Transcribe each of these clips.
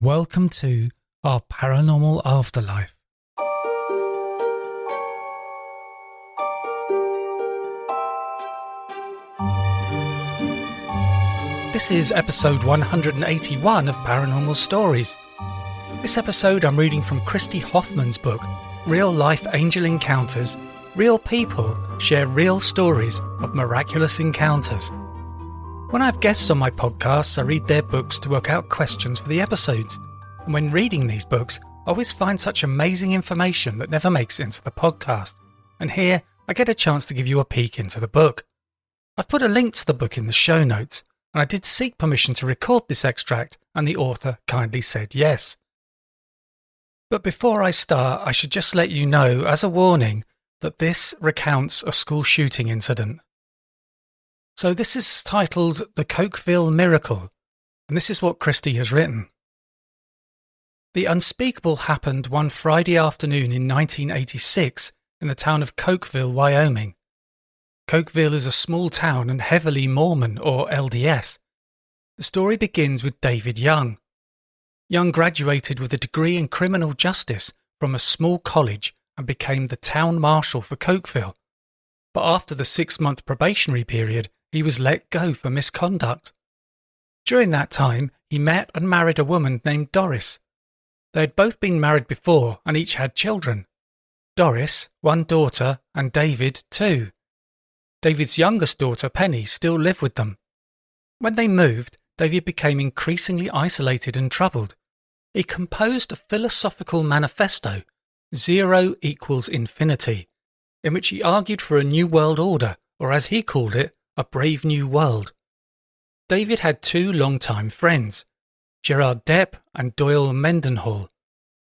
Welcome to Our Paranormal Afterlife. This is episode 181 of Paranormal Stories. This episode I'm reading from Christy Hoffman's book, Real Life Angel Encounters. Real people share real stories of miraculous encounters. When I have guests on my podcasts, I read their books to work out questions for the episodes. And when reading these books, I always find such amazing information that never makes it into the podcast. And here, I get a chance to give you a peek into the book. I've put a link to the book in the show notes, and I did seek permission to record this extract, and the author kindly said yes. But before I start, I should just let you know, as a warning, that this recounts a school shooting incident. So this is titled The Cokeville Miracle, and this is what Christy has written. The unspeakable happened one Friday afternoon in 1986 in the town of Cokeville, Wyoming. Cokeville is a small town and heavily Mormon, or LDS. The story begins with David Young. Young graduated with a degree in criminal justice from a small college and became the town marshal for Cokeville. But after the 6-month probationary period, he was let go for misconduct. During that time, he met and married a woman named Doris. They had both been married before and each had children. Doris, 1 daughter, and David, 2. David's youngest daughter, Penny, still lived with them. When they moved, David became increasingly isolated and troubled. He composed a philosophical manifesto, 0 equals infinity, in which he argued for a new world order, or as he called it, a brave new world. David had 2 longtime friends, Gerard Depp and Doyle Mendenhall.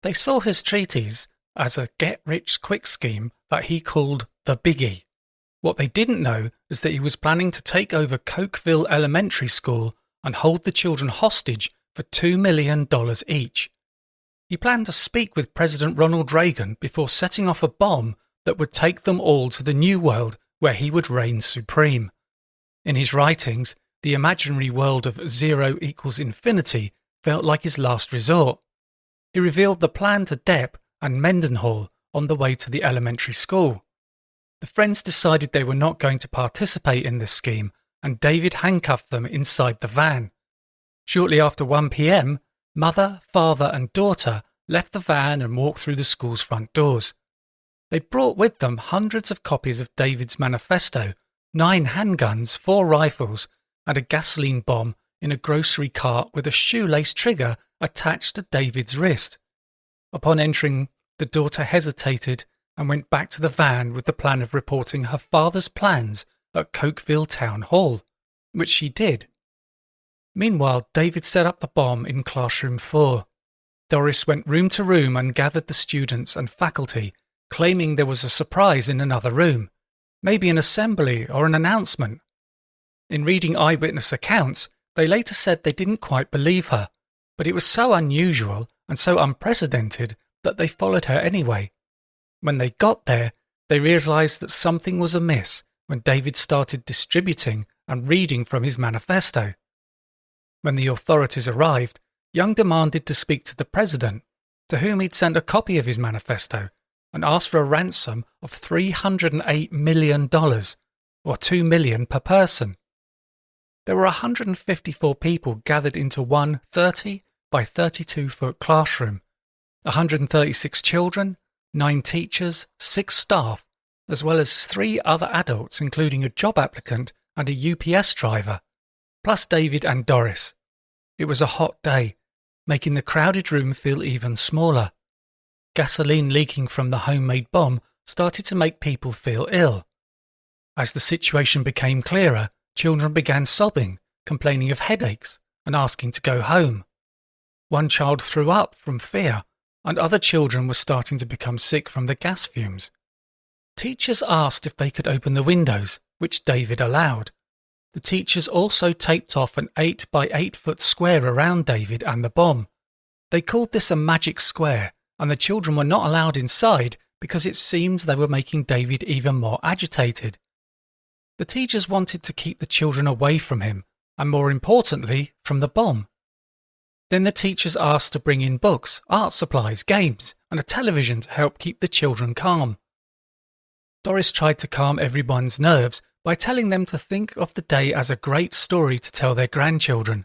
They saw his treatise as a get-rich-quick scheme that he called the Biggie. What they didn't know is that he was planning to take over Cokeville Elementary School and hold the children hostage for $2 million each. He planned to speak with President Ronald Reagan before setting off a bomb that would take them all to the new world where he would reign supreme. In his writings, the imaginary world of 0 equals infinity felt like his last resort. He revealed the plan to Depp and Mendenhall on the way to the elementary school. The friends decided they were not going to participate in this scheme, and David handcuffed them inside the van. Shortly after 1 p.m, mother, father and daughter left the van and walked through the school's front doors. They brought with them hundreds of copies of David's manifesto, 9 handguns, 4 rifles, and a gasoline bomb in a grocery cart with a shoelace trigger attached to David's wrist. Upon entering, the daughter hesitated and went back to the van with the plan of reporting her father's plans at Cokeville Town Hall, which she did. Meanwhile, David set up the bomb in classroom 4. Doris went room to room and gathered the students and faculty, claiming there was a surprise in another room, maybe an assembly or an announcement. In reading eyewitness accounts, they later said they didn't quite believe her, but it was so unusual and so unprecedented that they followed her anyway. When they got there, they realized that something was amiss when David started distributing and reading from his manifesto. When the authorities arrived, Young demanded to speak to the president, to whom he'd sent a copy of his manifesto, and asked for a ransom of $308 million, or $2 million per person. There were 154 people gathered into one 30 by 32-foot classroom, 136 children, 9 teachers, 6 staff, as well as 3 other adults including a job applicant and a UPS driver, plus David and Doris. It was a hot day, making the crowded room feel even smaller. Gasoline leaking from the homemade bomb started to make people feel ill. As the situation became clearer, children began sobbing, complaining of headaches, and asking to go home. One child threw up from fear, and other children were starting to become sick from the gas fumes. Teachers asked if they could open the windows, which David allowed. The teachers also taped off an 8 by 8-foot square around David and the bomb. They called this a magic square, and the children were not allowed inside because it seemed they were making David even more agitated. The teachers wanted to keep the children away from him, and more importantly, from the bomb. Then the teachers asked to bring in books, art supplies, games, and a television to help keep the children calm. Doris tried to calm everyone's nerves by telling them to think of the day as a great story to tell their grandchildren.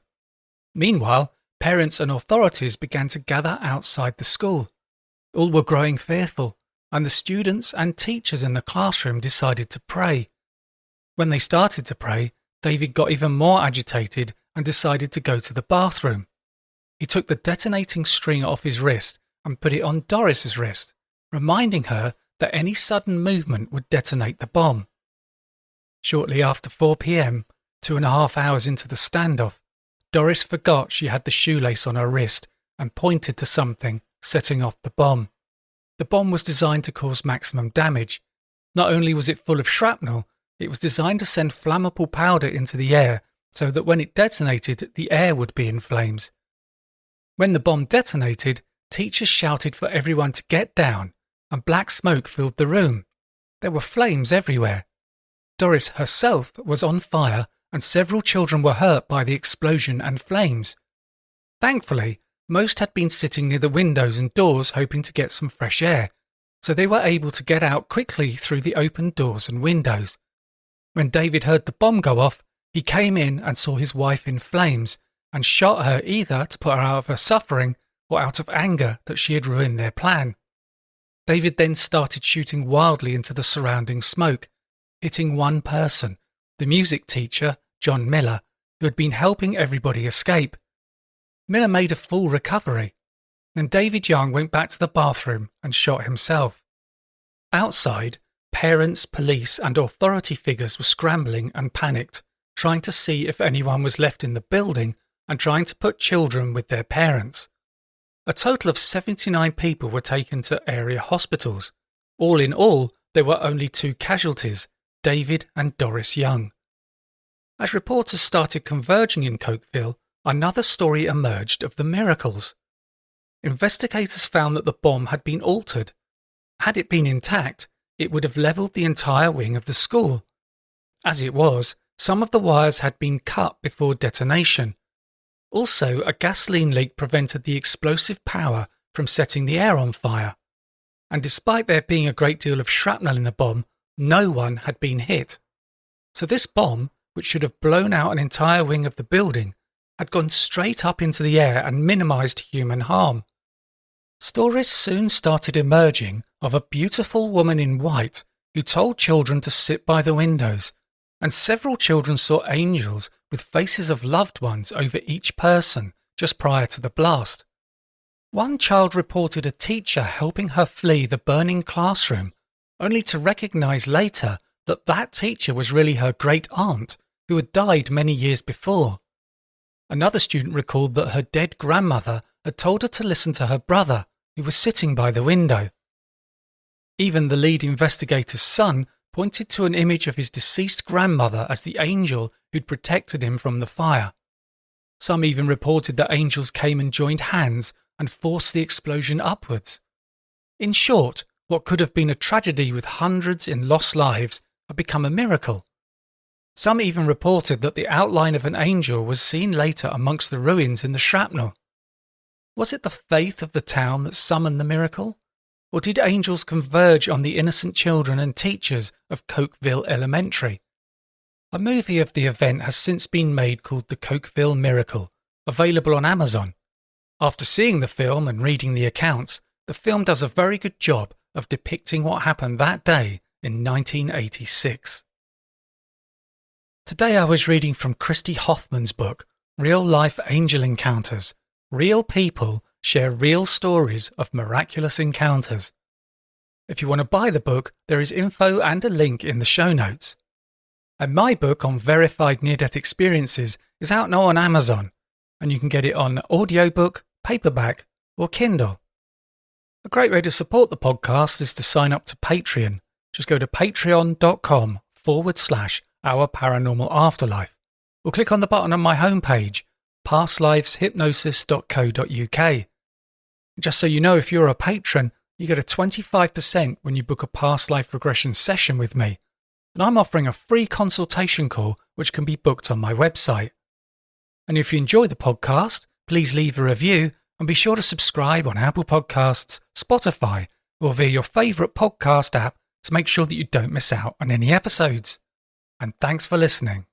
Meanwhile, parents and authorities began to gather outside the school. All were growing fearful, and the students and teachers in the classroom decided to pray. When they started to pray, David got even more agitated and decided to go to the bathroom. He took the detonating string off his wrist and put it on Doris's wrist, reminding her that any sudden movement would detonate the bomb. Shortly after 4 p.m., 2.5 hours into the standoff, Doris forgot she had the shoelace on her wrist and pointed to something, setting off the bomb. The bomb was designed to cause maximum damage. Not only was it full of shrapnel, it was designed to send flammable powder into the air so that when it detonated, the air would be in flames. When the bomb detonated, teachers shouted for everyone to get down, and black smoke filled the room. There were flames everywhere. Doris herself was on fire, and several children were hurt by the explosion and flames. Thankfully, most had been sitting near the windows and doors hoping to get some fresh air, so they were able to get out quickly through the open doors and windows. When David heard the bomb go off, he came in and saw his wife in flames, and shot her either to put her out of her suffering or out of anger that she had ruined their plan. David then started shooting wildly into the surrounding smoke, hitting one person, the music teacher, John Miller, who had been helping everybody escape. Miller made a full recovery. Then David Young went back to the bathroom and shot himself. Outside, parents, police and authority figures were scrambling and panicked, trying to see if anyone was left in the building and trying to put children with their parents. A total of 79 people were taken to area hospitals. All in all, there were only 2 casualties, David and Doris Young. As reporters started converging in Cokeville, another story emerged of the miracles. Investigators found that the bomb had been altered. Had it been intact, it would have levelled the entire wing of the school. As it was, some of the wires had been cut before detonation. Also, a gasoline leak prevented the explosive power from setting the air on fire. And despite there being a great deal of shrapnel in the bomb, no one had been hit. So this bomb, which should have blown out an entire wing of the building, had gone straight up into the air and minimised human harm. Stories soon started emerging of a beautiful woman in white who told children to sit by the windows, and several children saw angels with faces of loved ones over each person just prior to the blast. One child reported a teacher helping her flee the burning classroom, only to recognise later that that teacher was really her great-aunt, who had died many years before. Another student recalled that her dead grandmother had told her to listen to her brother, who was sitting by the window. Even the lead investigator's son pointed to an image of his deceased grandmother as the angel who'd protected him from the fire. Some even reported that angels came and joined hands and forced the explosion upwards. In short, what could have been a tragedy with hundreds in lost lives had become a miracle. Some even reported that the outline of an angel was seen later amongst the ruins in the shrapnel. Was it the faith of the town that summoned the miracle? Or did angels converge on the innocent children and teachers of Cokeville Elementary? A movie of the event has since been made called The Cokeville Miracle, available on Amazon. After seeing the film and reading the accounts, the film does a very good job of depicting what happened that day in 1986. Today I was reading from Christy Hoffman's book, Real Life Angel Encounters. Real people share real stories of miraculous encounters. If you want to buy the book, there is info and a link in the show notes. And my book on verified near-death experiences is out now on Amazon, and you can get it on audiobook, paperback, or Kindle. A great way to support the podcast is to sign up to Patreon. Just go to patreon.com/Our Paranormal Afterlife, or click on the button on my homepage, pastliveshypnosis.co.uk. Just so you know, if you're a patron, you get a 25% when you book a past life regression session with me, and I'm offering a free consultation call which can be booked on my website. And if you enjoy the podcast, Please leave a review and be sure to subscribe on Apple Podcasts, Spotify, or via your favourite podcast app to make sure that you don't miss out on any episodes. And thanks for listening.